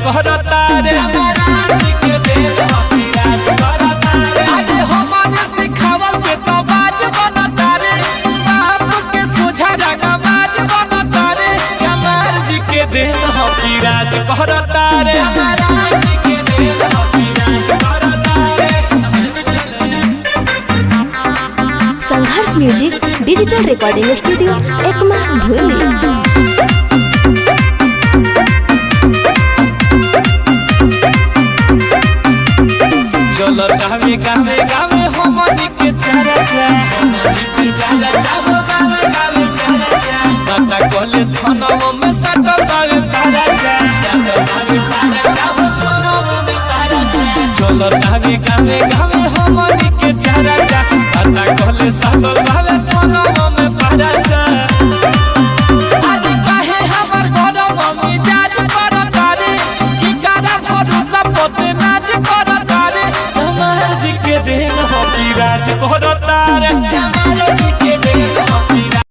करता रे के देन हकी राज करता रे अरे हमारे सिखावल के तो बाज बनता रे बाप के सोझा रंगबाज बनता रे चमार जी के देन हकी राज करता रे के देन हकी राज करता रे। Sangharsh music digital recording studio Ekma भूली। चलो गावे गावे गावे हमनी के चर्चा हो गावे गावे चर्चा दादा कोले थानाओ में सटल गावे ताराचा हो थानाओ में ताराचा चलो गावे गावे गावे हमनी के चर्चा दादा कोले सटल गावे थानाओ में ताराचा आदि काहे हमर घरवा में जाज करता रे की करा भरोसा पते नाच करता रे चमार जी के देन हकी राज करता